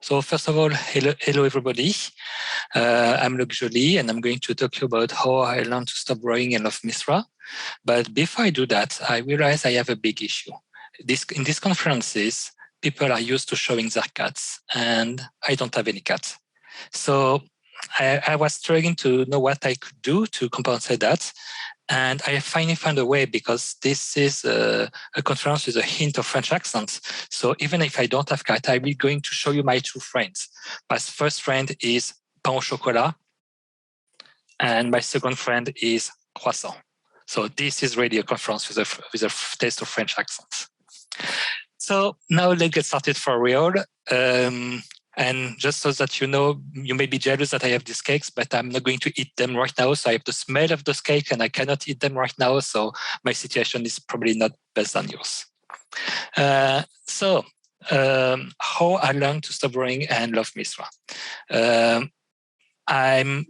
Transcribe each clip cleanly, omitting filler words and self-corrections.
So first of all, hello everybody. I'm Loïc Joly, and I'm going to talk to you about how I learned to stop borrowing and love MISRA. But before I do that, I realize I have a big issue. In these conferences, people are used to showing their cats, and I don't have any cats. So I was struggling to know what I could do to compensate that. And I finally found a way, because this is a conference with a hint of French accent. So even if I don't have cat, I'm going to show you my two friends. My first friend is pain au chocolat, and my second friend is croissant. So this is really a conference with a taste of French accents. So now let's get started for real. And just so that you know, you may be jealous that I have these cakes, but I'm not going to eat them right now. So I have the smell of those cakes and I cannot eat them right now. So my situation is probably not best than yours. How I learned to stop borrowing and love MISRA. I'm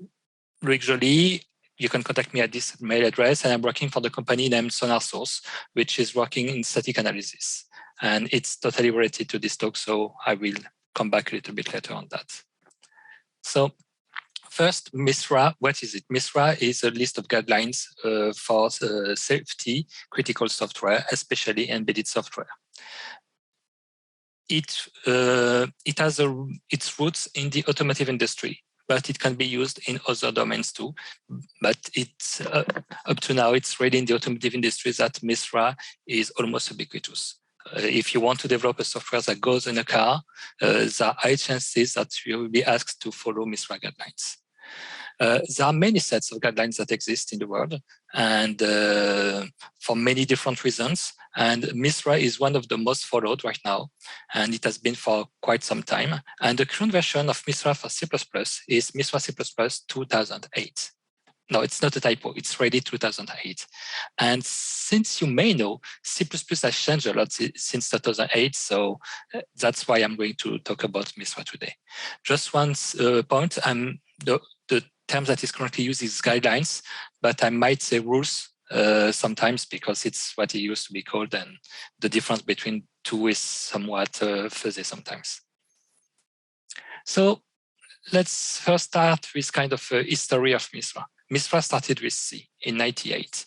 Loïc Joly. You can contact me at this mail address, and I'm working for the company named Sonar Source, which is working in static analysis. And it's totally related to this talk, so I will come back a little bit later on that. So first, MISRA, what is it? MISRA is a list of guidelines for safety critical software, especially embedded software. It has its roots in the automotive industry, but it can be used in other domains too. But it's up to now, it's really in the automotive industry that MISRA is almost ubiquitous. If you want to develop a software that goes in a car, there are high chances that you will be asked to follow MISRA guidelines. There are many sets of guidelines that exist in the world, and for many different reasons. And MISRA is one of the most followed right now, and it has been for quite some time. And the current version of MISRA for C++ is MISRA C++ 2008. No, it's not a typo. It's really 2008. And since you may know, C++ has changed a lot since 2008. So that's why I'm going to talk about MISRA today. Just one point, the term that is currently used is guidelines, but I might say rules sometimes, because it's what it used to be called, and the difference between two is somewhat fuzzy sometimes. So let's first start with kind of a history of MISRA. MISRA started with C in 1998.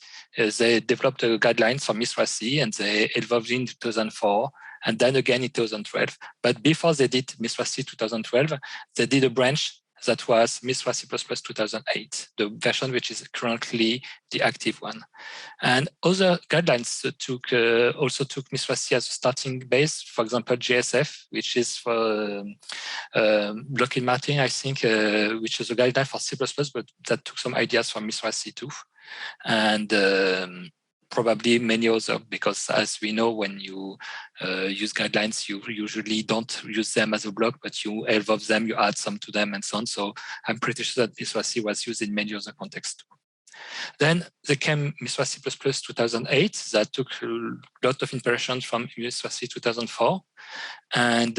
They developed a guidelines for MISRA C, and they evolved in 2004, and then again in 2012. But before they did MISRA C 2012, they did a branch that was MISRA C++ 2008, the version which is currently the active one. And other guidelines also took MISRA C as a starting base. For example, GSF, which is for Lockheed Martin, I think, which is a guideline for C++, but that took some ideas from MISRA C too. And probably many others, because as we know, when you use guidelines, you usually don't use them as a block, but you evolve them, you add some to them, and so on. So I'm pretty sure that MISRA C was used in many other contexts too. Then there came MISRA C++ 2008 that took a lot of inspiration from MISRA C 2004. And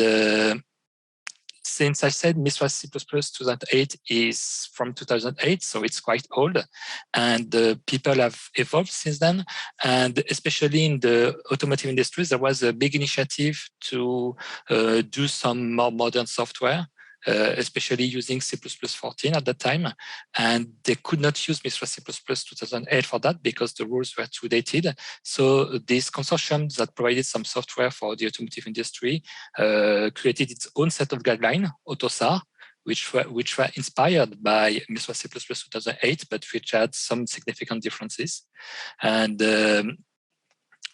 since I said MISRA C++ 2008 is from 2008, so it's quite old, and people have evolved since then. And especially in the automotive industry, there was a big initiative to do some more modern software, especially using C++ 14 at that time. And they could not use MISRA C++ 2008 for that because the rules were too dated. So this consortium that provided some software for the automotive industry created its own set of guidelines, AutoSAR, which were inspired by MISRA C++ 2008, but which had some significant differences.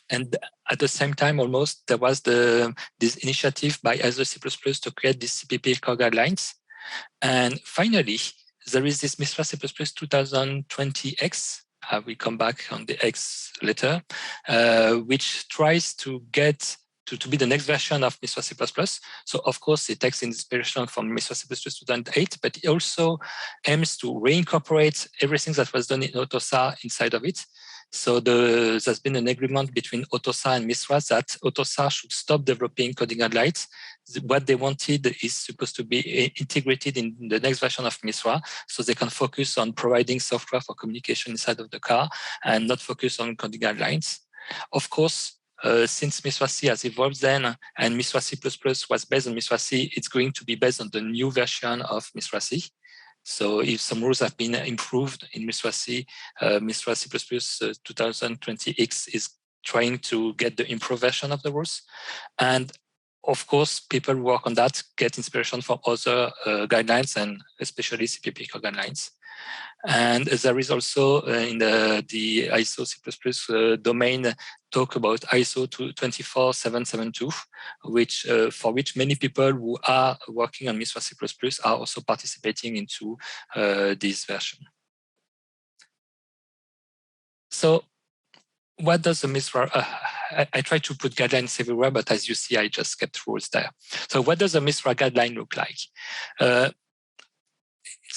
And at the same time, almost, there was this initiative by other C++ to create these CPPP core guidelines. And finally, there is this MISRA C++ 2020X. I will come back on the X later, which tries to get to be the next version of MISRA C++. So of course, it takes inspiration from MISRA C++ 2008, but it also aims to reincorporate everything that was done in AutoSAR inside of it. So there's been an agreement between AutoSAR and MISRA that AutoSAR should stop developing coding guidelines. What they wanted is supposed to be integrated in the next version of MISRA, so they can focus on providing software for communication inside of the car and not focus on coding guidelines. Of course, since MISRA C has evolved then, and MISRA C++ was based on MISRA C, it's going to be based on the new version of MISRA C. So if some rules have been improved in MISRA C, MISRA C++ 2020X is trying to get the improved version of the rules. And of course, people who work on that get inspiration from other guidelines, and especially CPPP guidelines. And there is also in the ISO C++ domain talk about ISO 24772, which for which many people who are working on MISRA C++ are also participating into this version. So what does the MISRA, I try to put guidelines everywhere, but as you see, I just kept rules there. So what does the MISRA guideline look like?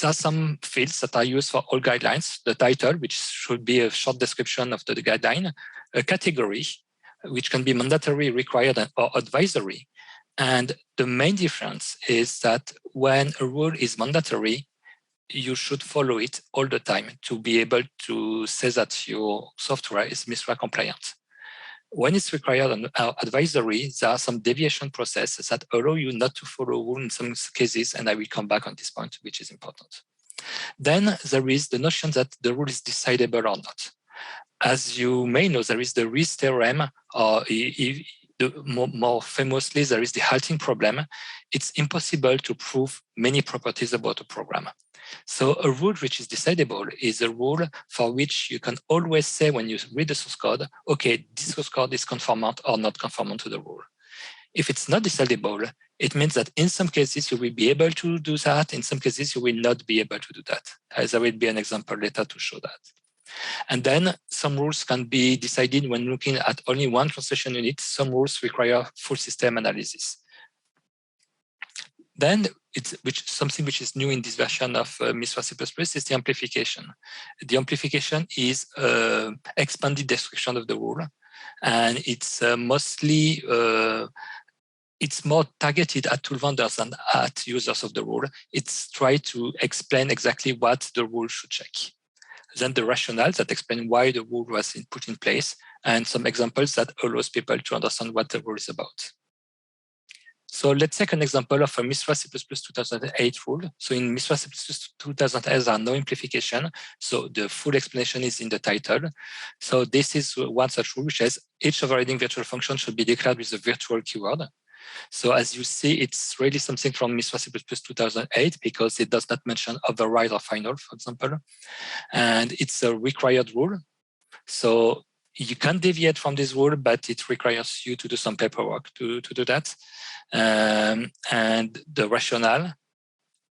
There are some fields that are used for all guidelines: the title, which should be a short description of the guideline, a category, which can be mandatory, required, or advisory. And the main difference is that when a rule is mandatory, you should follow it all the time to be able to say that your software is MISRA compliant. When it's required on advisory, there are some deviation processes that allow you not to follow a rule in some cases, and I will come back on this point, which is important. Then there is the notion that the rule is decidable or not. As you may know, there is the Rees theorem, or more famously, there is the halting problem. It's impossible to prove many properties about a program. So a rule which is decidable is a rule for which you can always say when you read the source code, okay, this source code is conformant or not conformant to the rule. If it's not decidable, it means that in some cases you will be able to do that. In some cases you will not be able to do that. There will be an example later to show that. And then some rules can be decided when looking at only one translation unit. Some rules require full system analysis. Then something which is new in this version of MISRA C++ is the amplification. The amplification is expanded description of the rule, and it's mostly it's more targeted at tool vendors than at users of the rule. It's try to explain exactly what the rule should check. Then the rationale that explain why the rule was put in place, and some examples that allows people to understand what the rule is about. So let's take an example of a MISRA C++ 2008 rule. So in MISRA C++ 2008, there are no amplification. So the full explanation is in the title. So this is one such rule, which says each overriding virtual function should be declared with a virtual keyword. So as you see, it's really something from MISRA C++ 2008 because it does not mention override or final, for example. And it's a required rule. So you can deviate from this rule, but it requires you to do some paperwork to do that. And the rationale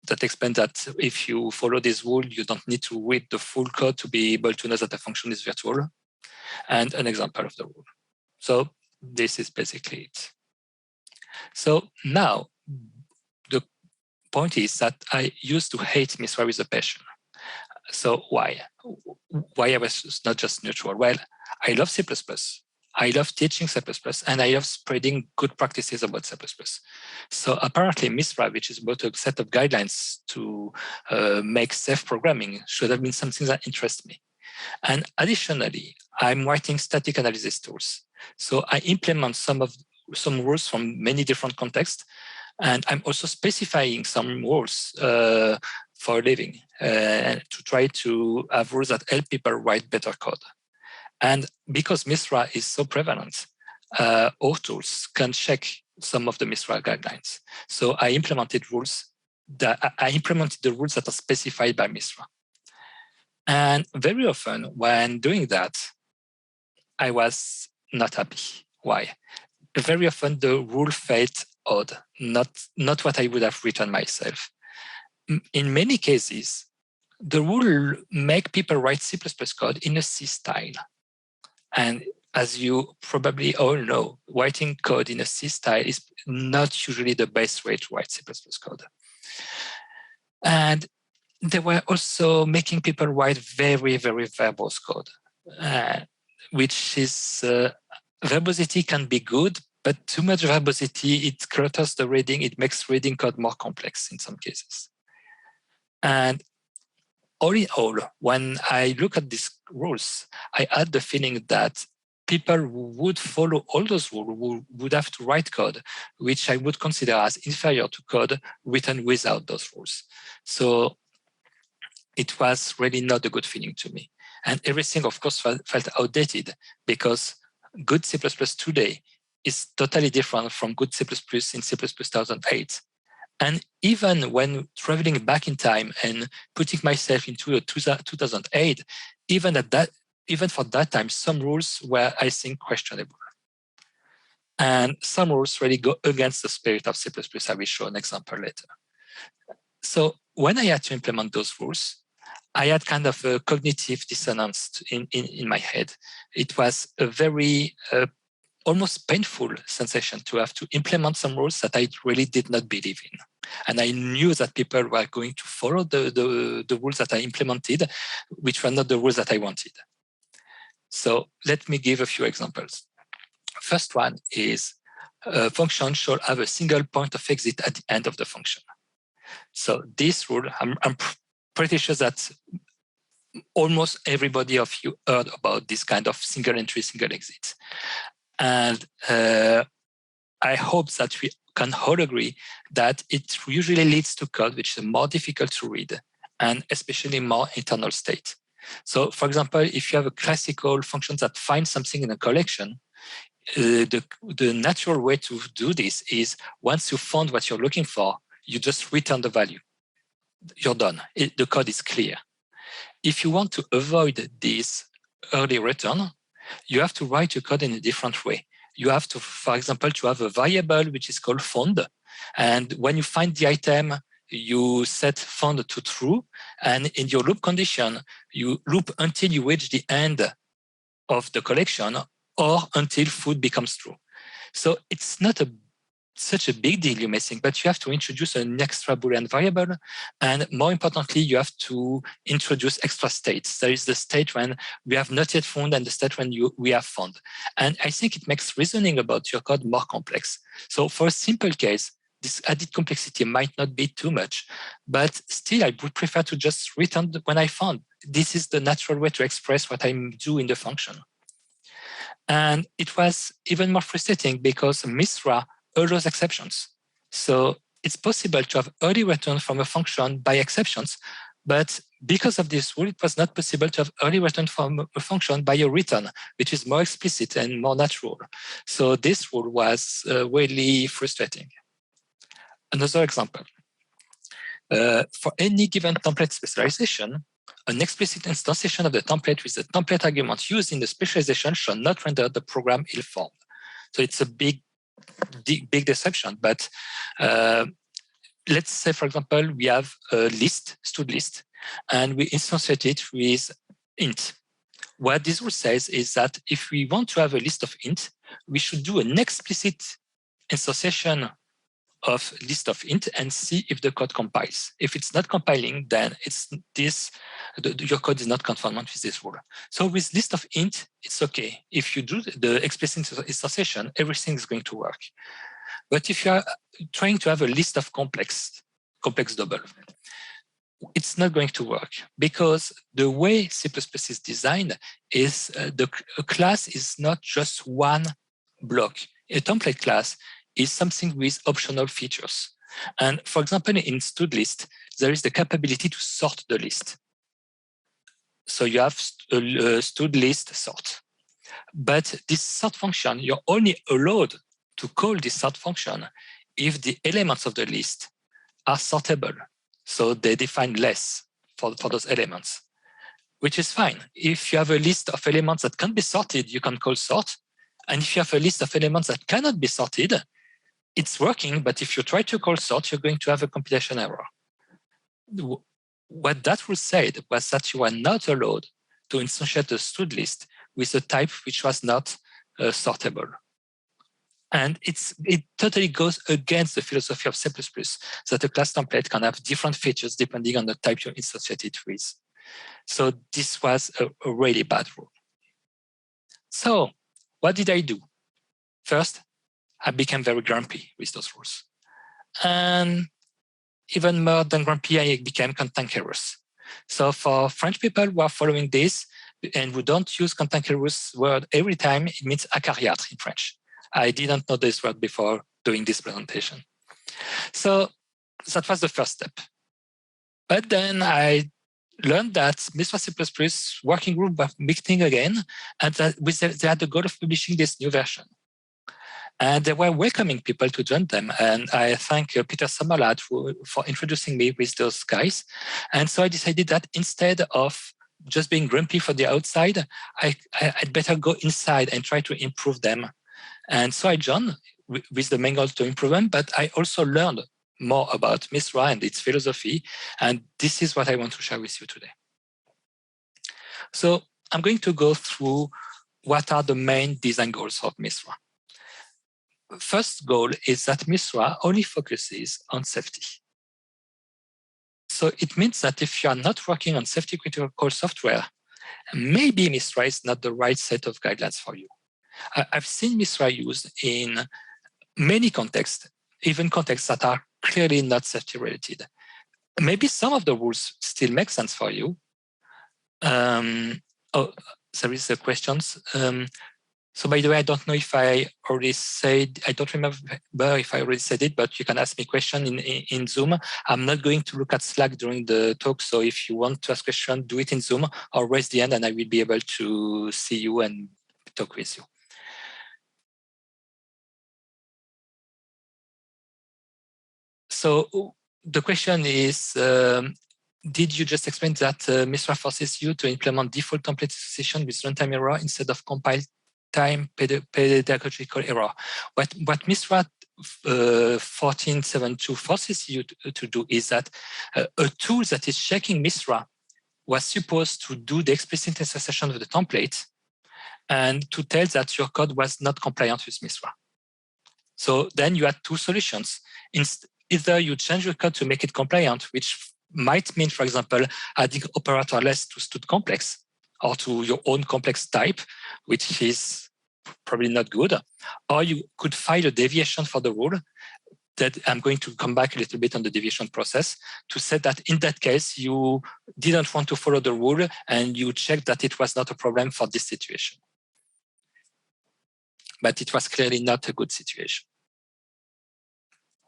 that explains that if you follow this rule, you don't need to read the full code to be able to know that the function is virtual, and an example of the rule. So this is basically it. So now the point is that I used to hate MISRA with a passion. So why? Why I was not just neutral? Well, I love C++. I love teaching C++, and I love spreading good practices about C++. So apparently MISRA, which is about a set of guidelines to make safe programming, should have been something that interests me. And additionally, I'm writing static analysis tools. So I implement some rules from many different contexts, and I'm also specifying some rules for a living to try to have rules that help people write better code. And because MISRA is so prevalent, all tools can check some of the MISRA guidelines. So I implemented the rules that are specified by MISRA. And very often when doing that, I was not happy. Why? Very often the rule felt odd, not what I would have written myself. In many cases, the rule make people write C++ code in a C style. And as you probably all know, writing code in a C style is not usually the best way to write C++ code. And they were also making people write very, very verbose code, which is verbosity can be good, but too much verbosity, it clutters the reading. It makes reading code more complex in some cases. And all in all, when I look at these rules, I had the feeling that people who would follow all those rules would have to write code, which I would consider as inferior to code written without those rules. So it was really not a good feeling to me. And everything, of course, felt outdated, because good C++ today is totally different from good C++ in C++ 2008. And even when traveling back in time and putting myself into 2008, even for that time, some rules were, I think, questionable. And some rules really go against the spirit of C++. I will show an example later. So when I had to implement those rules, I had kind of a cognitive dissonance in my head. It was a very almost painful sensation to have to implement some rules that I really did not believe in. And I knew that people were going to follow the rules that I implemented, which were not the rules that I wanted. So let me give a few examples. First one is a function should have a single point of exit at the end of the function. So this rule, I'm pretty sure that almost everybody of you heard about this kind of single entry, single exit. And I hope that we can all agree that it usually leads to code which is more difficult to read, and especially more internal state. So for example, if you have a classical function that finds something in a collection, the natural way to do this is once you found what you're looking for, you just return the value. You're done. The code is clear. If you want to avoid this early return, you have to write your code in a different way. You have to, for example, to have a variable which is called found. And when you find the item, you set found to true. And in your loop condition, you loop until you reach the end of the collection or until food becomes true. So it's not such a big deal, you may think, but you have to introduce an extra Boolean variable. And more importantly, you have to introduce extra states. There is the state when we have not yet found and the state when we have found. And I think it makes reasoning about your code more complex. So for a simple case, this added complexity might not be too much, but still I would prefer to just return when I found. This is the natural way to express what I do in the function. And it was even more frustrating because MISRA allows exceptions. So it's possible to have early return from a function by exceptions, but because of this rule, it was not possible to have early return from a function by a return, which is more explicit and more natural. So this rule was really frustrating. Another example. For any given template specialization, an explicit instantiation of the template with the template argument used in the specialization shall not render the program ill-formed. So it's a big deception, but let's say, for example, we have a list, stud list, and we instantiate it with int. What this rule says is that if we want to have a list of int, we should do an explicit instantiation of list of int and see if the code compiles. If it's not compiling, then your code is not conformant with this rule. So with list of int, it's okay. If you do the explicit instantiation, everything is going to work. But if you are trying to have a list of complex double, it's not going to work because the way C++ is designed is a class is not just one block. A template class is something with optional features. And for example, in stud list, there is the capability to sort the list. So you have a stud list sort. But this sort function, you're only allowed to call this sort function if the elements of the list are sortable. So they define less for those elements, which is fine. If you have a list of elements that can be sorted, you can call sort. And if you have a list of elements that cannot be sorted, it's working, but if you try to call sort, you're going to have a compilation error. What that rule said was that you are not allowed to instantiate a stud list with a type which was not sortable. And it totally goes against the philosophy of C++, that a class template can have different features depending on the type you instantiate it with. So this was a really bad rule. So what did I do? First, I became very grumpy with those rules. And even more than grumpy, I became cantankerous. So for French people who are following this, and we don't use cantankerous word every time, it means acariâtre in French. I didn't know this word before doing this presentation. So that was the first step. But then I learned that MISRA C++ working group was meeting again, and that they had the goal of publishing this new version. And they were welcoming people to join them. And I thank Peter Sommerlath for introducing me with those guys. And so I decided that instead of just being grumpy for the outside, I'd better go inside and try to improve them. And so I joined with the main goal to improve them, but I also learned more about MISRA and its philosophy. And this is what I want to share with you today. So I'm going to go through what are the main design goals of MISRA. First goal is that MISRA only focuses on safety. So it means that if you are not working on safety critical software, maybe MISRA is not the right set of guidelines for you. I've seen MISRA used in many contexts, even contexts that are clearly not safety related. Maybe some of the rules still make sense for you. Oh, there is a questions. So by the way, I don't know if I already said, I don't remember if I already said it, but you can ask me a question in Zoom. I'm not going to look at Slack during the talk. So if you want to ask a question, do it in Zoom or raise the hand and I will be able to see you and talk with you. So the question is, did you just explain that MISRA forces you to implement default template association with runtime error instead of compile time pedagogical error? What MISRA 14.7.2 forces you to do is that a tool that is checking MISRA was supposed to do the explicit instantiation of the template and to tell that your code was not compliant with MISRA. So then you had two solutions. Either you change your code to make it compliant, which might mean, for example, adding operator less to stud complex or to your own complex type, which is probably not good. Or you could file a deviation for the rule that I'm going to come back a little bit on the deviation process to say that in that case, you didn't want to follow the rule and you checked that it was not a problem for this situation. But it was clearly not a good situation.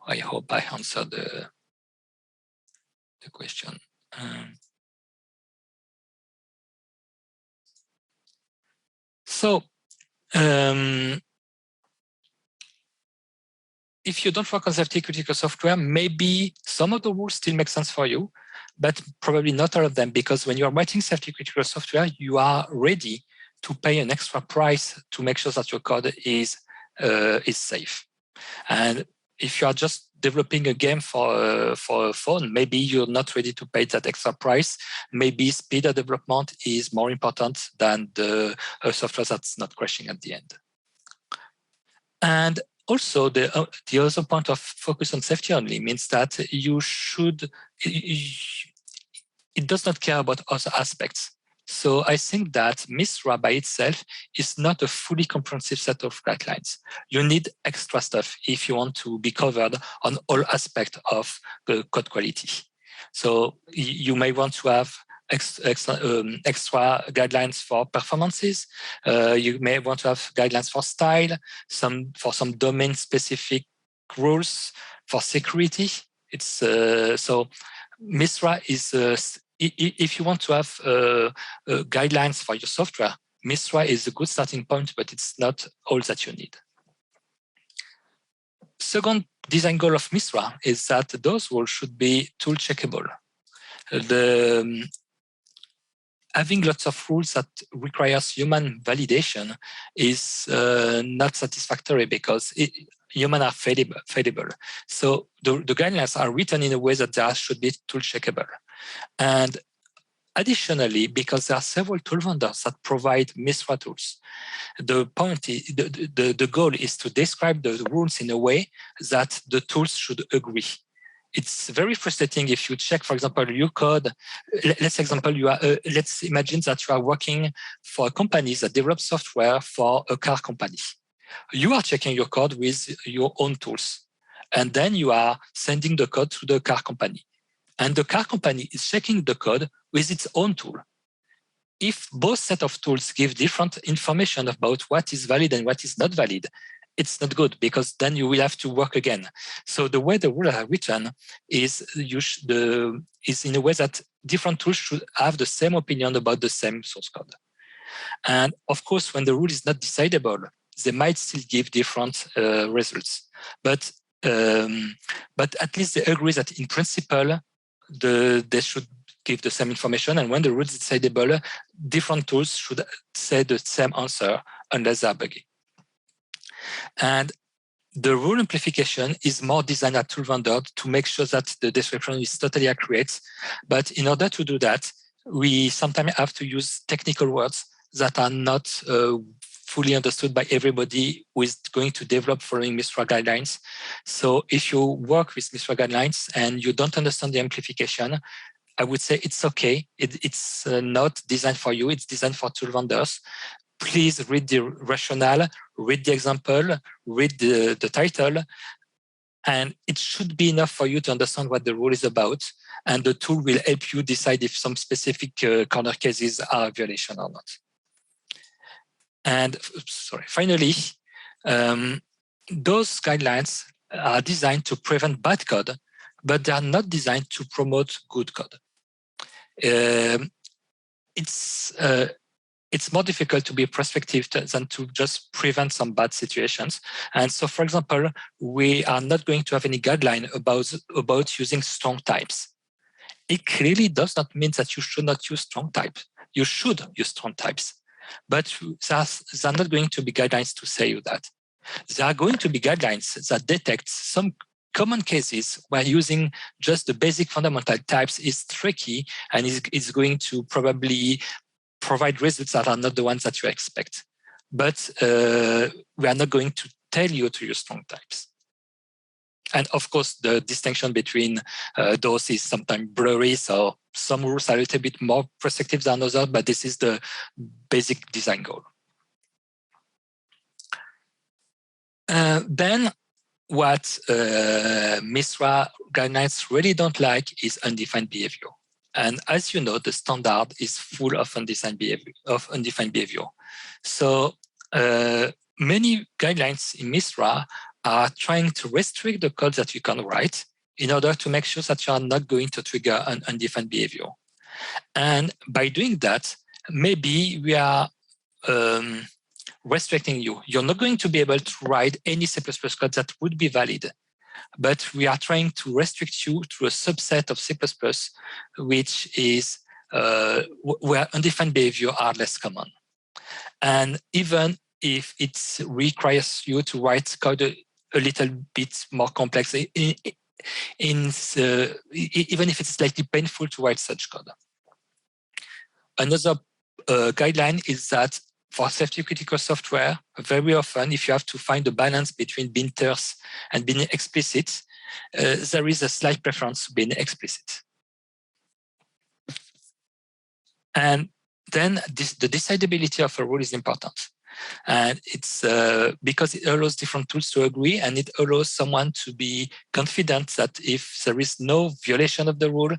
I hope I answered the question. If you don't work on safety critical software, maybe some of the rules still make sense for you, but probably not all of them, because when you are writing safety critical software, you are ready to pay an extra price to make sure that your code is safe. And if you are just developing a game for a phone, maybe you're not ready to pay that extra price. Maybe speed of development is more important than the software that's not crashing at the end. And also, the other point of focus on safety only means that you should, it does not care about other aspects. So I think that MISRA by itself is not a fully comprehensive set of guidelines. You need extra stuff if you want to be covered on all aspects of the code quality. So you may want to have extra guidelines for performances. You may want to have guidelines for style, for some domain-specific rules for security. It's so MISRA is. If you want to have guidelines for your software, MISRA is a good starting point, but it's not all that you need. Second design goal of MISRA is that those rules should be tool checkable. Having lots of rules that requires human validation is not satisfactory because humans are fallible. So the guidelines are written in a way that they should be tool checkable. And additionally, because there are several tool vendors that provide MISRA tools, the point is, the goal is to describe the rules in a way that the tools should agree. It's very frustrating if you check, for example, your code. Let's imagine that you are working for a company that develops software for a car company. You are checking your code with your own tools, and then you are sending the code to the car company. And the car company is checking the code with its own tool. if both set of tools give different information about what is valid and what is not valid, it's not good, because then you will have to work again. So the way the rules are written is in a way that different tools should have the same opinion about the same source code. And of course, when the rule is not decidable, they might still give different results. But at least they agree that in principle, they should give the same information. And when the rule is decidable, different tools should say the same answer unless they are buggy. And the rule amplification is more designed at tool vendor to make sure that the description is totally accurate. But in order to do that, we sometimes have to use technical words that are not fully understood by everybody who is going to develop following MISRA guidelines. So if you work with MISRA guidelines and you don't understand the amplification, I would say it's okay. It's not designed for you. It's designed for tool vendors. Please read the rationale, read the example, read the title, and it should be enough for you to understand what the rule is about. And the tool will help you decide if some specific corner cases are a violation or not. And finally, those guidelines are designed to prevent bad code, but they are not designed to promote good code. It's more difficult to be prospective than to just prevent some bad situations. And so, for example, we are not going to have any guideline about using strong types. It clearly does not mean that you should not use strong types. You should use strong types. But there are not going to be guidelines to say you that. There are going to be guidelines that detect some common cases where using just the basic fundamental types is tricky and is going to probably provide results that are not the ones that you expect. But we are not going to tell you to use strong types. And of course, the distinction between those is sometimes blurry. So some rules are a little bit more prescriptive than others, but this is the basic design goal. Then what MISRA guidelines really don't like is undefined behavior. And as you know, the standard is full of undefined behavior. So many guidelines in MISRA are trying to restrict the code that you can write in order to make sure that you are not going to trigger an undefined behavior. And by doing that, maybe we are restricting you. You're not going to be able to write any C++ code that would be valid. But we are trying to restrict you to a subset of C++, which is where undefined behavior are less common. And even if it requires you to write code a little bit more complex, even if it's slightly painful to write such code. Another guideline is that for safety-critical software, very often, if you have to find a balance between being terse and being explicit, there is a slight preference to being explicit. And then the decidability of a rule is important. And it's because it allows different tools to agree, and it allows someone to be confident that if there is no violation of the rule,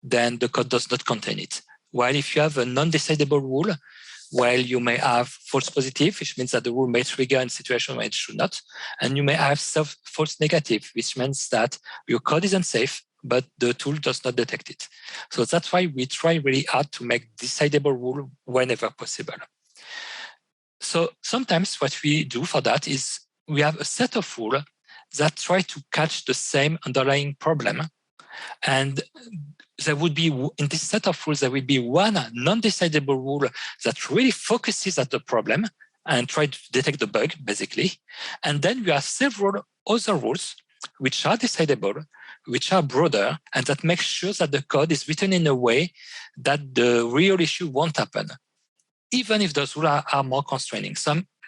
then the code does not contain it. While if you have a non-decidable rule, while you may have false positive, which means that the rule may trigger in a situation where it should not, and you may have false negative, which means that your code isn't safe, but the tool does not detect it. So that's why we try really hard to make decidable rule whenever possible. So sometimes what we do for that is we have a set of rules that try to catch the same underlying problem. And there would be, in this set of rules, there will be one non-decidable rule that really focuses at the problem and try to detect the bug, basically. And then we have several other rules which are decidable, which are broader, and that make sure that the code is written in a way that the real issue won't happen, even if those rules are more constraining.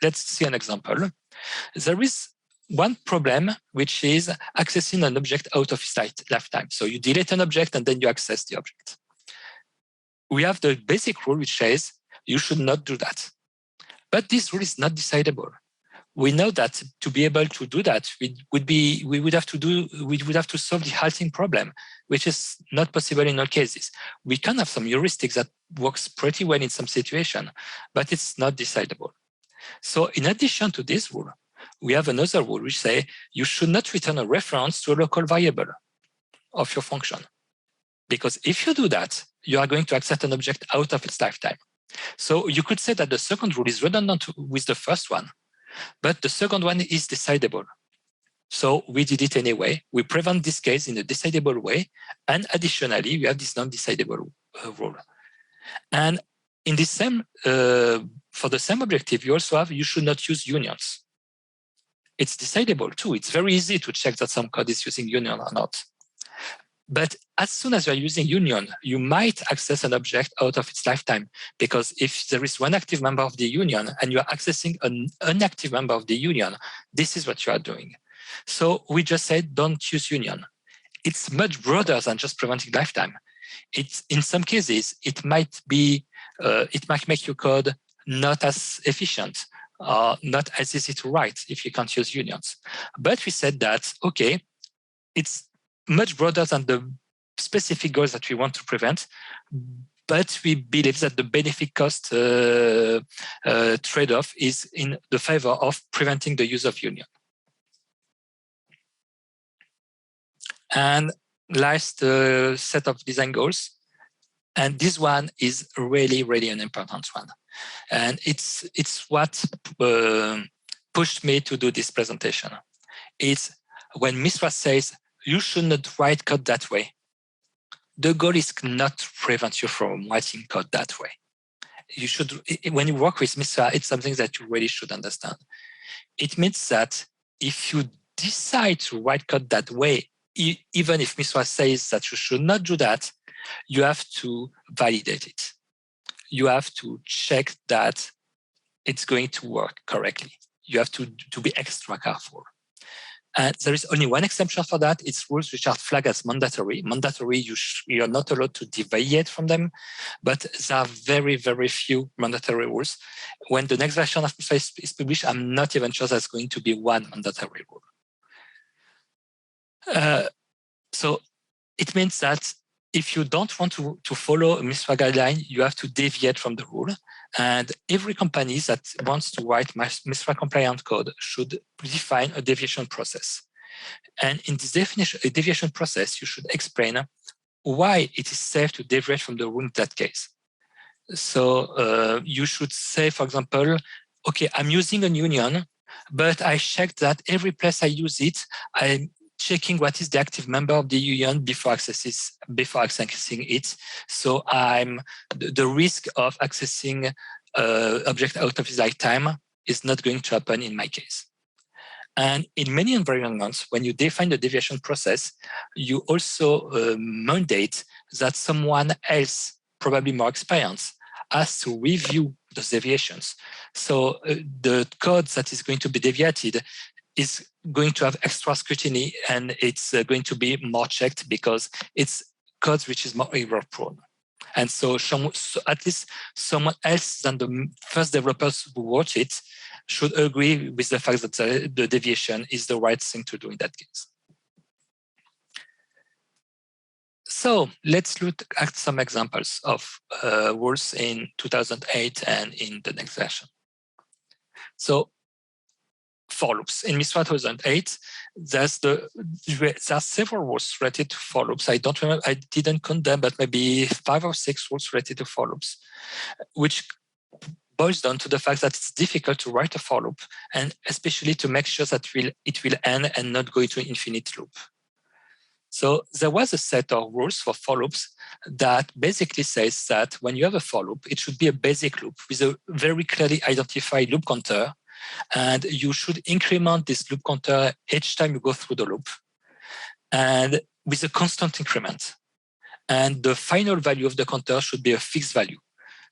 Let's see an example. There is one problem, which is accessing an object out of its lifetime. So you delete an object and then you access the object. We have the basic rule which says you should not do that. But this rule is not decidable. we know that to be able to do that, we would have to solve the halting problem, which is not possible in all cases. We can have some heuristics that works pretty well in some situation, but it's not decidable. So in addition to this rule, we have another rule which say you should not return a reference to a local variable of your function. Because if you do that, you are going to accept an object out of its lifetime. So you could say that the second rule is redundant with the first one, but the second one is decidable. So we did it anyway. We prevent this case in a decidable way. And additionally, we have this non-decidable rule. And in the same, for the same objective, you also have, you should not use unions. It's decidable too. It's very easy to check that some code is using union or not. But as soon as you're using union, you might access an object out of its lifetime, because if there is one active member of the union and you're accessing an inactive member of the union, this is what you are doing. So we just said, don't use union. It's much broader than just preventing lifetime. It's, in some cases, it might make your code not as efficient, not as easy to write if you can't use unions. But we said that, okay, it's much broader than the specific goals that we want to prevent, but we believe that the benefit-cost trade-off is in the favor of preventing the use of union. And last set of design goals, and this one is really, really an important one. And it's what pushed me to do this presentation. It's when MISRA says, you should not write code that way. The goal is not to prevent you from writing code that way. You should, when you work with MISRA, it's something that you really should understand. It means that if you decide to write code that way, even if MISRA says that you should not do that, you have to validate it. You have to check that it's going to work correctly. You have to be extra careful. And there is only one exception for that. It's rules which are flagged as mandatory. Mandatory, you are not allowed to deviate from them, but there are very, very few mandatory rules. When the next version of MISRA is published, I'm not even sure there's going to be one mandatory rule. So it means that if you don't want to follow a MISRA guideline, you have to deviate from the rule. And every company that wants to write MISRA-compliant code should define a deviation process. And in this deviation process, you should explain why it is safe to deviate from the rule in that case. So you should say, for example, okay, I'm using a union, but I checked that every place I use it, I'm checking what is the active member of the union before accessing it. So the risk of accessing object out of its lifetime is not going to happen in my case. And in many environments, when you define the deviation process, you also mandate that someone else, probably more experienced, has to review those deviations. So the code that is going to be deviated is going to have extra scrutiny, and it's going to be more checked because it's code which is more error prone. And so at least someone else than the first developers who wrote it should agree with the fact that the deviation is the right thing to do in that case. So let's look at some examples of rules in 2008 and in the next version. So for loops. In MISRA 2008, there are several rules related to for loops. I don't remember, I didn't count them, but maybe 5 or 6 rules related to for loops, which boils down to the fact that it's difficult to write a for loop, and especially to make sure that it will end and not go into an infinite loop. So there was a set of rules for for loops that basically says that when you have a for loop, it should be a basic loop with a very clearly identified loop counter. And you should increment this loop counter each time you go through the loop, and with a constant increment. And the final value of the counter should be a fixed value.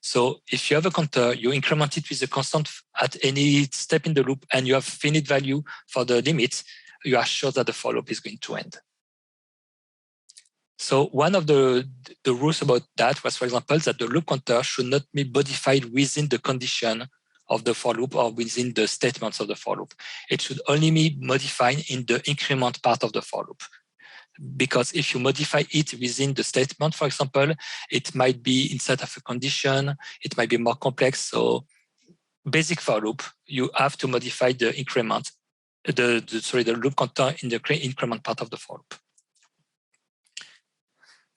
So if you have a counter, you increment it with a constant at any step in the loop, and you have finite value for the limit, you are sure that the for loop is going to end. So one of the rules about that was, for example, that the loop counter should not be modified within the condition of the for loop or within the statements of the for loop. It should only be modified in the increment part of the for loop. Because if you modify it within the statement, for example, it might be inside of a condition, it might be more complex. So basic for loop, you have to modify the increment, the loop counter in the increment part of the for loop.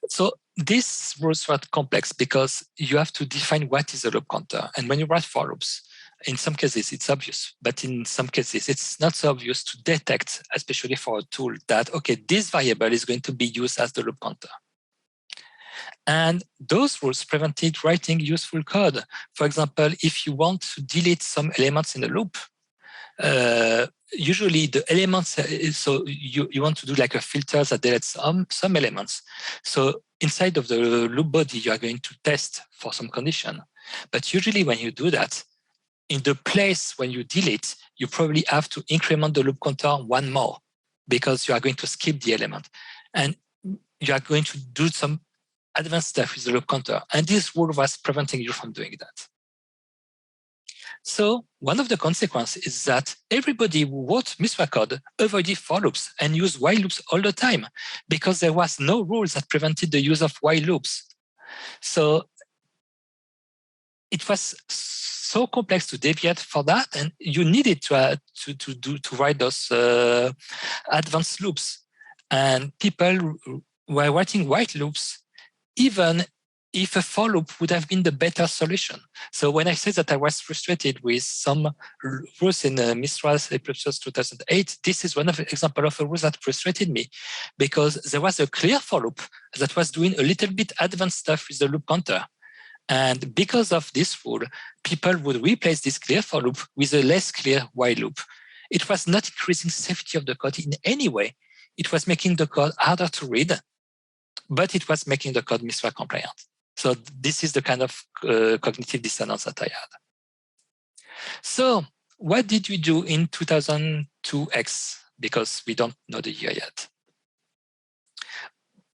So these rules are complex because you have to define what is a loop counter. And when you write for loops, in some cases it's obvious, but in some cases it's not so obvious to detect, especially for a tool, that, okay, this variable is going to be used as the loop counter. And those rules prevented writing useful code. For example, if you want to delete some elements in the loop, usually the elements, so you want to do like a filter that deletes some elements. So inside of the loop body, you are going to test for some condition. But usually when you do that, in the place when you delete, you probably have to increment the loop counter one more because you are going to skip the element. And you are going to do some advanced stuff with the loop counter. And this rule was preventing you from doing that. So one of the consequences is that everybody who wrote MISRA code avoided for loops and used while loops all the time because there was no rule that prevented the use of while loops. So it was so complex to deviate for that, and you needed to write those advanced loops. And people were writing while loops even if a for loop would have been the better solution. So when I said that I was frustrated with some rules in MISRA C 2008, this is one of the examples of a rule that frustrated me because there was a clear for loop that was doing a little bit advanced stuff with the loop counter. And because of this rule, people would replace this clear for loop with a less clear while loop. It was not increasing safety of the code in any way. It was making the code harder to read, but it was making the code MISRA compliant. So this is the kind of cognitive dissonance that I had. So what did we do in 2002X? Because we don't know the year yet.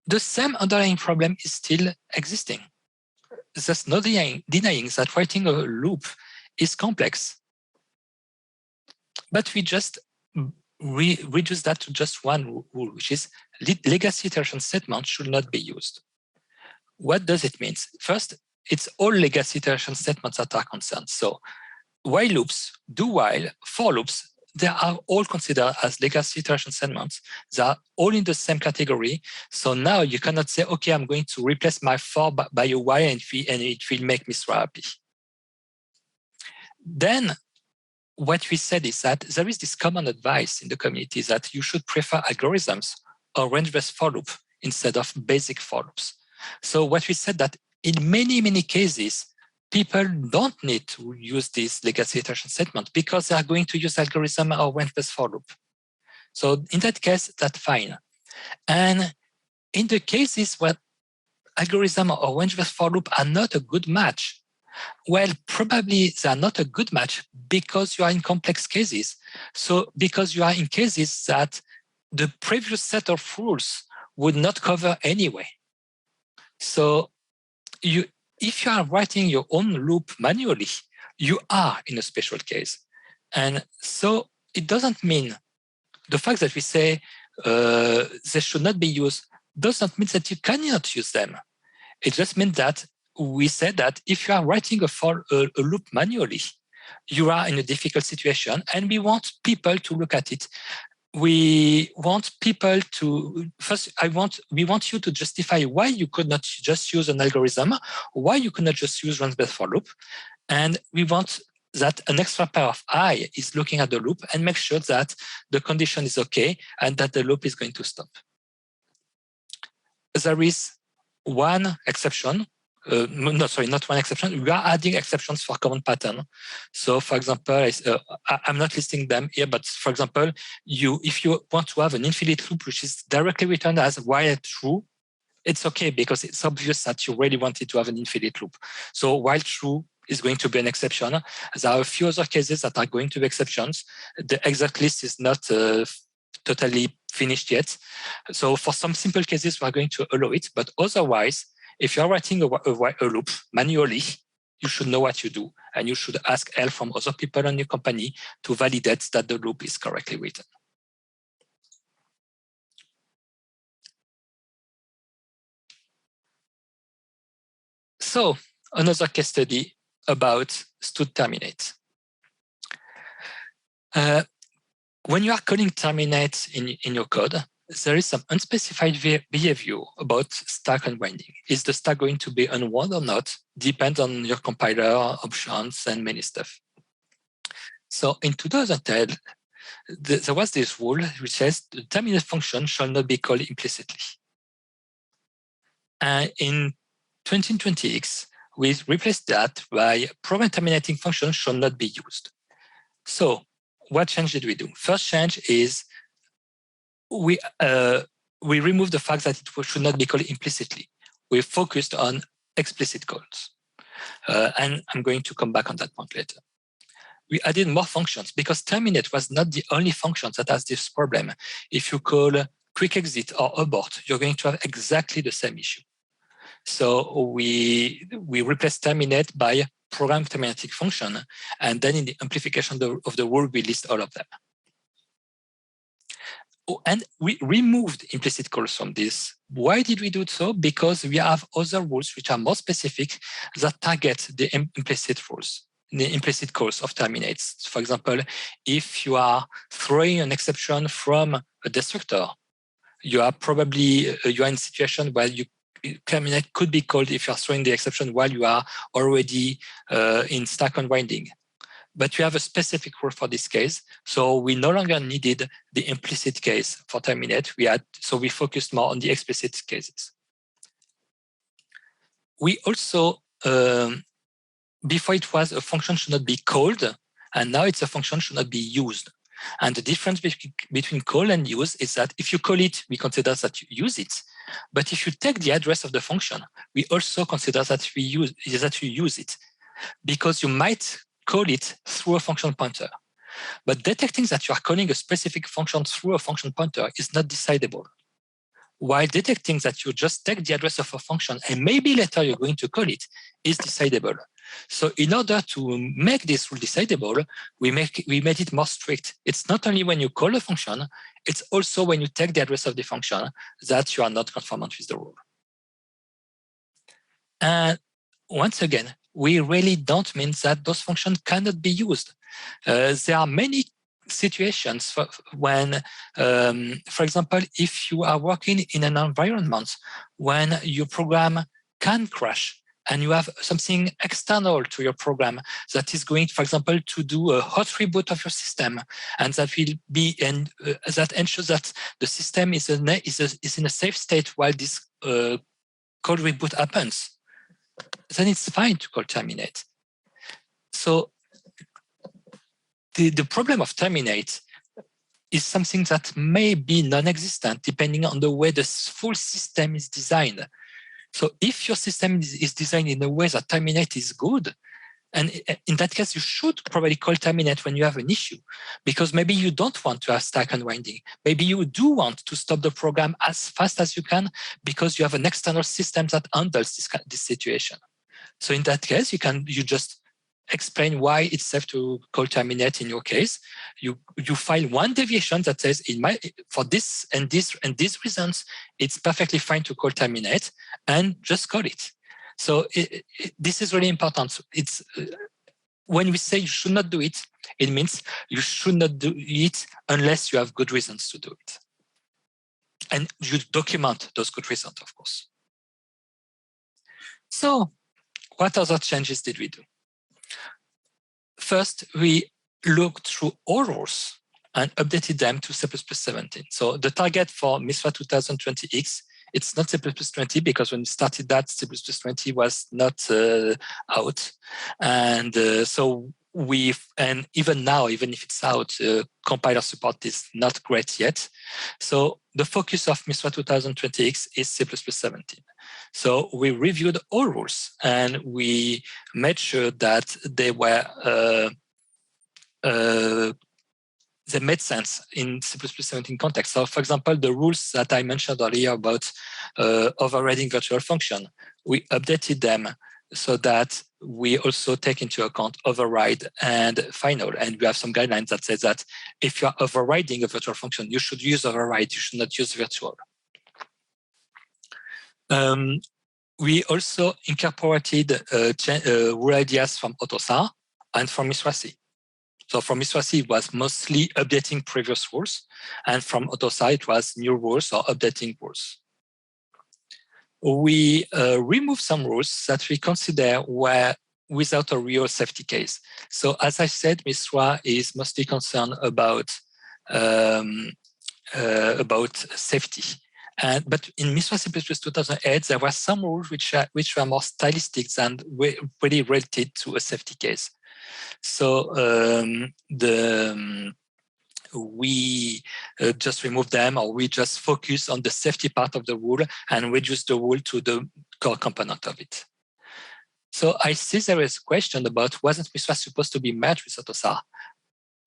The same underlying problem is still existing. There's no denying that writing a loop is complex. But we just reduce that to just one rule, which is legacy iteration statements should not be used. What does it mean? First, it's all legacy iteration statements that are concerned. So while loops, do while, for loops, they are all considered as legacy iteration statements. They are all in the same category. So now you cannot say, okay, I'm going to replace my for by a while and it will make MISRA happy. Then what we said is that there is this common advice in the community that you should prefer algorithms or range-based for loop instead of basic for loops. So what we said that in many, many cases, people don't need to use this legacy iteration statement because they are going to use algorithm or range-based for loop. So in that case, that's fine. And in the cases where algorithm or range-based for loop are not a good match, well, probably they are not a good match because you are in complex cases. So because you are in cases that the previous set of rules would not cover anyway. So if you are writing your own loop manually, you are in a special case. And so it doesn't mean the fact that we say they should not be used does not mean that you cannot use them. It just means that we said that if you are writing a loop manually, you are in a difficult situation, and we want people to look at it. We want people to we want you to justify why you could not just use an algorithm, why you could not just use range-based for loop, and we want that an extra pair of eyes is looking at the loop and make sure that the condition is okay and that the loop is going to stop. There is one exception. Not one exception. We are adding exceptions for common pattern. So, for example, I'm not listing them here, but for example, if you want to have an infinite loop which is directly returned as while true, it's okay because it's obvious that you really wanted to have an infinite loop. So while true is going to be an exception. There are a few other cases that are going to be exceptions. The exact list is not totally finished yet. So for some simple cases, we're going to allow it, but otherwise, if you're writing a loop manually, you should know what you do, and you should ask help from other people in your company to validate that the loop is correctly written. So another case study about stud terminate. When you are calling terminate in your code, there is some unspecified behavior about stack unwinding. Is the stack going to be unwound or not? Depends on your compiler options and many stuff. So in 2010, there was this rule which says the terminate function shall not be called implicitly. And in 2020X, we replaced that by program terminating function shall not be used. So what change did we do? First change is we removed the fact that it should not be called implicitly. We focused on explicit calls. And I'm going to come back on that point later. We added more functions because terminate was not the only function that has this problem. If you call quick exit or abort, you're going to have exactly the same issue. So we replaced terminate by program terminating function, and then in the amplification of the rule, we list all of them. Oh, and we removed implicit calls from this. Why did we do so? Because we have other rules which are more specific that target the implicit rules, the implicit calls of terminates. For example, if you are throwing an exception from a destructor, you are probably you are in a situation where terminate could be called if you are throwing the exception while you are already in stack unwinding. But we have a specific rule for this case, so we no longer needed the implicit case for terminate. So we focused more on the explicit cases. We also before it was a function should not be called, and now it's a function should not be used. And the difference between call and use is that if you call it, we consider that you use it. But if you take the address of the function, we also consider that you use it, because you might call it through a function pointer. But detecting that you are calling a specific function through a function pointer is not decidable. While detecting that you just take the address of a function and maybe later you're going to call it is decidable. So in order to make this rule decidable, we made it more strict. It's not only when you call a function, it's also when you take the address of the function that you are not conformant with the rule. And once again, we really don't mean that those functions cannot be used. There are many situations when, for example, if you are working in an environment when your program can crash and you have something external to your program that is going, for example, to do a hot reboot of your system, and that will be that ensures that the system is in a safe state while this code reboot happens, then it's fine to call terminate. So the problem of terminate is something that may be non-existent depending on the way the full system is designed. So if your system is designed in a way that terminate is good, and in that case, you should probably call terminate when you have an issue, because maybe you don't want to have stack unwinding. Maybe you do want to stop the program as fast as you can because you have an external system that handles this situation. So in that case, you just explain why it's safe to call terminate in your case. You file one deviation that says for this and these reasons, it's perfectly fine to call terminate, and just call it. So this is really important. It's when we say you should not do it, it means you should not do it unless you have good reasons to do it. And you document those good reasons, of course. So what other changes did we do? First, we looked through all rules and updated them to C++17. So the target for MISRA 2020X, it's not C++20 because when we started that, C++20 was not out. And so and even now, even if it's out, compiler support is not great yet. So the focus of MISRA 2020X is C++17. So we reviewed all rules and we made sure that they were they made sense in C++17 context. So for example, the rules that I mentioned earlier about overriding virtual function, we updated them so that we also take into account override and final. And we have some guidelines that say that if you're overriding a virtual function, you should use override, you should not use virtual. We also incorporated rule ideas from AutoSAR and from MISRA C. So from MISRA C, it was mostly updating previous rules, and from AutoSAR, it was new rules or updating rules. We removed some rules that we consider were without a real safety case. So as I said, MISRA is mostly concerned about safety. But in MISRA C++ 2008, there were some rules which were more stylistic than really related to a safety case. So we just remove them, or we just focus on the safety part of the rule and reduce the rule to the core component of it. So I see there is a question about, wasn't MISRA supposed to be merged with AutoSAR?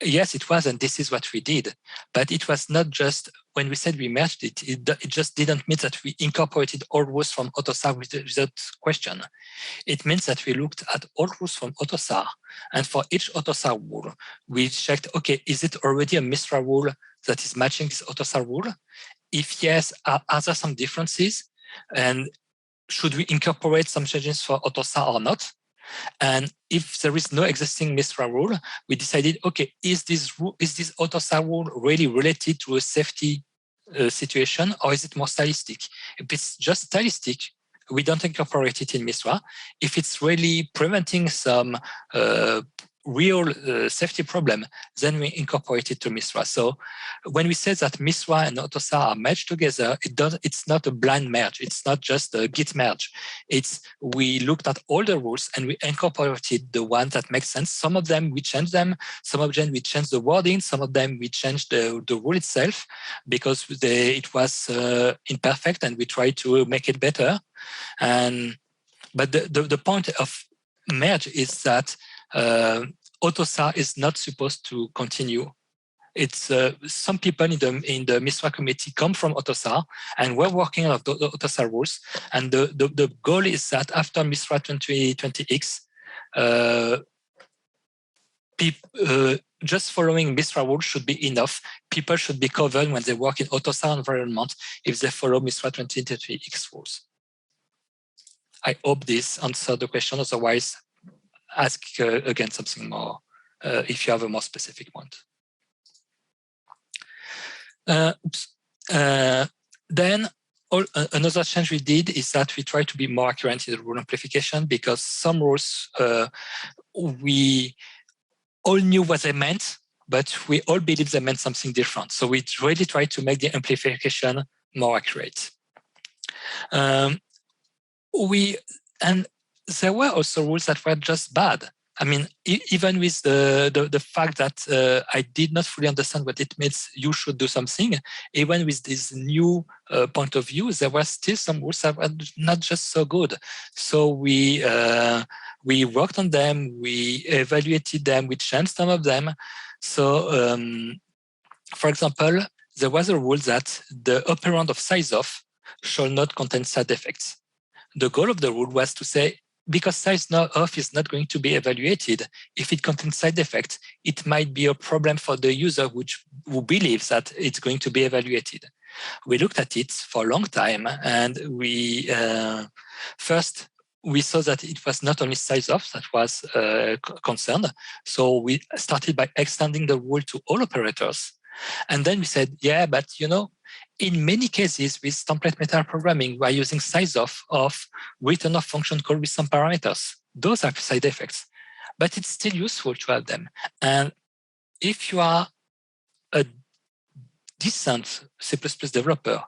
Yes, it was, and this is what we did. But it was not just, when we said we merged it, it just didn't mean that we incorporated all rules from AutoSAR without question. It means that we looked at all rules from AutoSAR, and for each AutoSAR rule, we checked, okay, is it already a MISRA rule that is matching this AutoSAR rule? If yes, are there some differences? And should we incorporate some changes for AutoSAR or not? And if there is no existing MISRA rule, we decided, okay, is this AutoSAR rule really related to a safety situation, or is it more stylistic? If it's just stylistic, we don't incorporate it in MISRA. If it's really preventing some real safety problem, then we incorporate it to MISRA. So when we say that MISRA and AutoSAR are merged together, it's not a blind merge. It's not just a Git merge. We looked at all the rules and we incorporated the ones that make sense. Some of them we changed them. Some of them we changed the wording. Some of them we changed the rule itself because it was imperfect, and we tried to make it better. But the point of merge is that AutoSAR is not supposed to continue. It's some people in the MISRA committee come from AutoSAR, and we're working on the AutoSAR rules. And the goal is that after MISRA 2020X, just following MISRA rules should be enough. People should be covered when they work in AutoSAR environment if they follow MISRA 2020X rules. I hope this answered the question. Otherwise, ask again something more if you have a more specific one. Then another change we did is that we try to be more accurate in the rule amplification, because some rules we all knew what they meant, but we all believe they meant something different. So we really try to make the amplification more accurate. And there were also rules that were just bad. I mean, even with the fact that I did not fully understand what it means, you should do something, even with this new point of view, there were still some rules that were not just so good. So we worked on them, we evaluated them, we changed some of them. So, for example, there was a rule that the operand of sizeof shall not contain side effects. The goal of the rule was to say, because sizeof is not going to be evaluated, if it contains side effects, it might be a problem for the user who believes that it's going to be evaluated. We looked at it for a long time, and we first we saw that it was not only sizeof that was concerned. So we started by extending the rule to all operators. And then we said, yeah, but in many cases with template meta programming, we are using sizeof of return of function call with some parameters. Those are side effects, but it's still useful to have them. And if you are a decent C++ developer,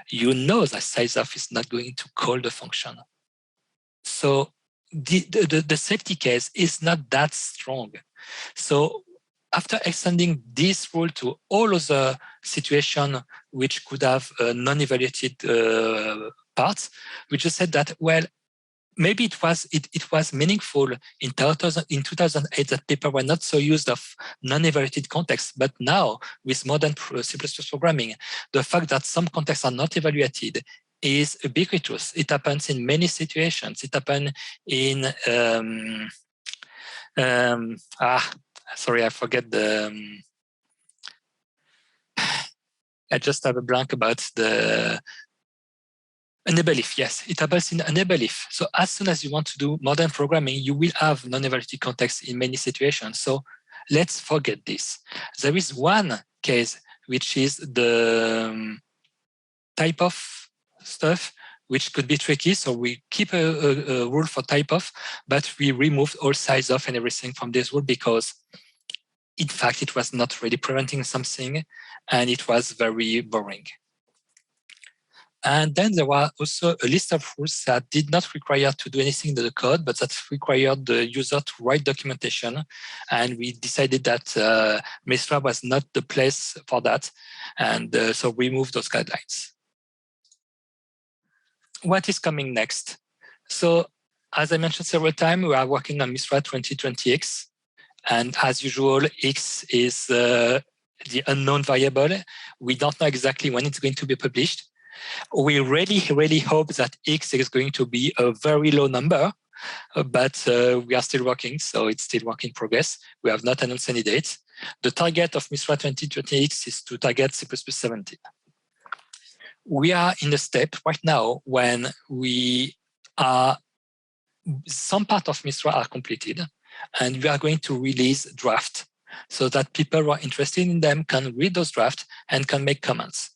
you know that sizeof is not going to call the function. So the safety case is not that strong. So after extending this rule to all other situations which could have non-evaluated parts, we just said that, well, maybe it was meaningful in 2008 that people were not so used of non-evaluated contexts, but now with modern C++ programming, the fact that some contexts are not evaluated is ubiquitous. It happens in many situations. It happens in sorry, I forget the. I just have a blank about the enable if. Yes, it happens in enable if. So as soon as you want to do modern programming, you will have non-evaluative context in many situations. So let's forget this. There is one case which is the type of stuff, which could be tricky. So we keep a rule for type of, but we removed all size of and everything from this rule because in fact, it was not really preventing something and it was very boring. And then there were also a list of rules that did not require to do anything to the code, but that required the user to write documentation. And we decided that MISRA was not the place for that. And so we moved those guidelines. What is coming next? So as I mentioned several times, we are working on MISRA 2020X. And as usual, X is the unknown variable. We don't know exactly when it's going to be published. We really, really hope that X is going to be a very low number, but we are still working, so it's still work in progress. We have not announced any dates. The target of MISRA 2020X is to target C++17. We are in a step right now when some part of MISRA are completed, and we are going to release draft so that people who are interested in them can read those drafts and can make comments.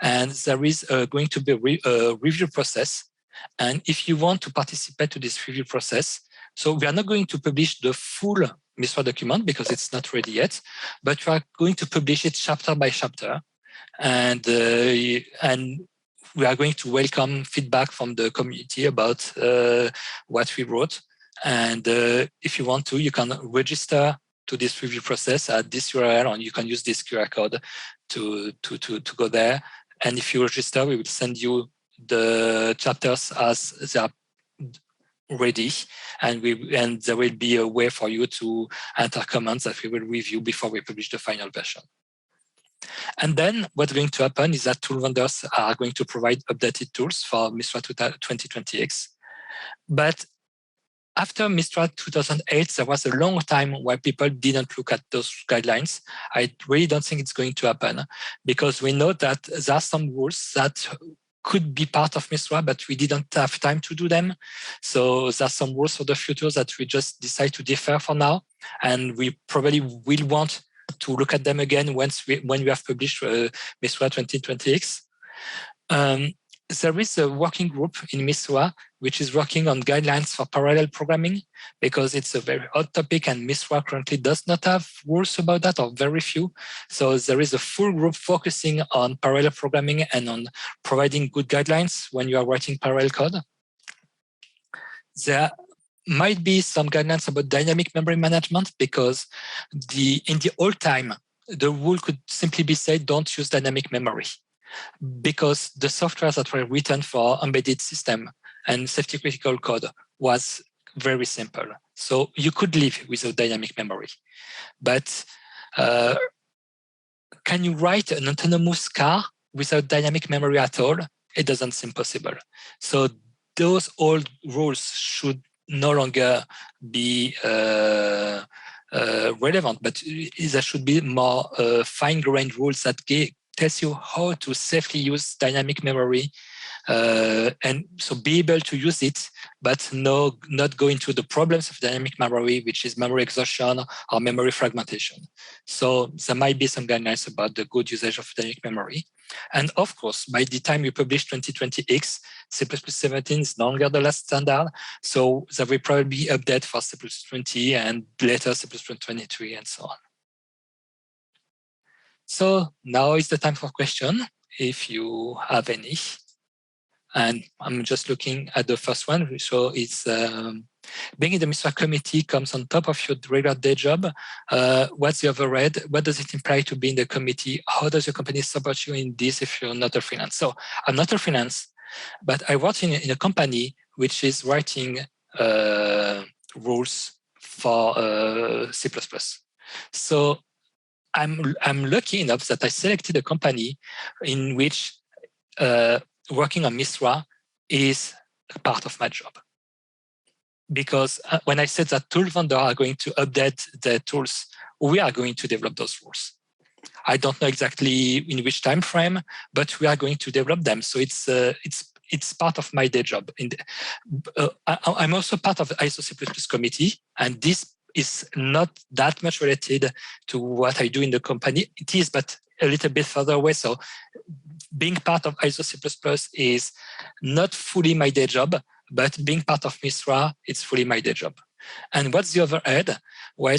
And there is going to be a review process. And if you want to participate to this review process, so we are not going to publish the full MISRA document because it's not ready yet, but we are going to publish it chapter by chapter. And we are going to welcome feedback from the community about what we wrote. And if you want to, you can register to this review process at this URL, and you can use this QR code to go there. And if you register, we will send you the chapters as they are ready, and there will be a way for you to enter comments that we will review before we publish the final version. And then what's going to happen is that tool vendors are going to provide updated tools for MISRA 2020X. But after MISRA 2008, there was a long time where people didn't look at those guidelines. I really don't think it's going to happen because we know that there are some rules that could be part of MISRA, but we didn't have time to do them. So there are some rules for the future that we just decide to defer for now. And we probably will want to look at them again when we have published MISRA 2020X. There is a working group in MISRA which is working on guidelines for parallel programming because it's a very hot topic and MISRA currently does not have rules about that, or very few. So there is a full group focusing on parallel programming and on providing good guidelines when you are writing parallel code. There might be some guidelines about dynamic memory management because in the old time, the rule could simply be said, don't use dynamic memory, because the software that were written for embedded system and safety critical code was very simple. So you could live without dynamic memory. But can you write an autonomous car without dynamic memory at all? It doesn't seem possible. So those old rules should no longer be relevant, but there should be more fine-grained rules that tells you how to safely use dynamic memory, and so be able to use it, but not go into the problems of dynamic memory, which is memory exhaustion or memory fragmentation. So there might be some guidelines about the good usage of dynamic memory. And of course, by the time we publish 2020X, C++17 is no longer the last standard. So there will probably be update for C++20 and later C++23 and so on. So now is the time for question, if you have any. And I'm just looking at the first one. So it's being in the MISRA committee comes on top of your regular day job. What's the overhead? What does it imply to be in the committee? How does your company support you in this if you're not a freelance? So I'm not a freelance, but I work in a company which is writing rules for C++. So I'm lucky enough that I selected a company in which working on MISRA is a part of my job. Because when I said that tool vendors are going to update their tools, we are going to develop those rules. I don't know exactly in which time frame, but we are going to develop them. So it's part of my day job. I'm also part of the ISO C++ committee, and this is not that much related to what I do in the company. It is, but a little bit further away. So being part of ISO C++ is not fully my day job, but being part of MISRA, it's fully my day job. And what's the overhead? Well,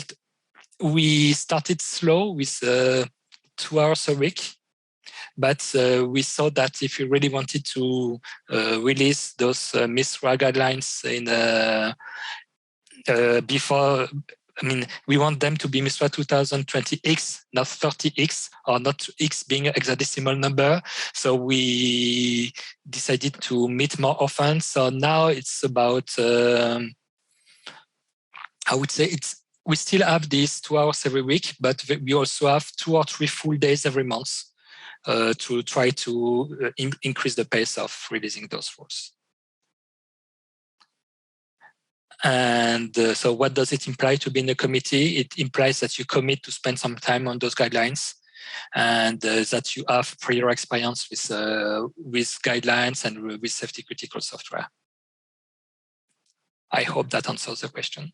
we started slow with 2 hours a week, but we saw that if we really wanted to release those MISRA guidelines in before, I mean, we want them to be MISRA 2020X, not 30X, or not X being a hexadecimal number. So we decided to meet more often. So now it's about, I would say we still have these 2 hours every week, but we also have 2 or 3 full days every month to try to increase the pace of releasing those rules. And so what does it imply to be in a committee? It implies that you commit to spend some time on those guidelines, and that you have prior experience with guidelines and with safety critical software. I hope that answers the question.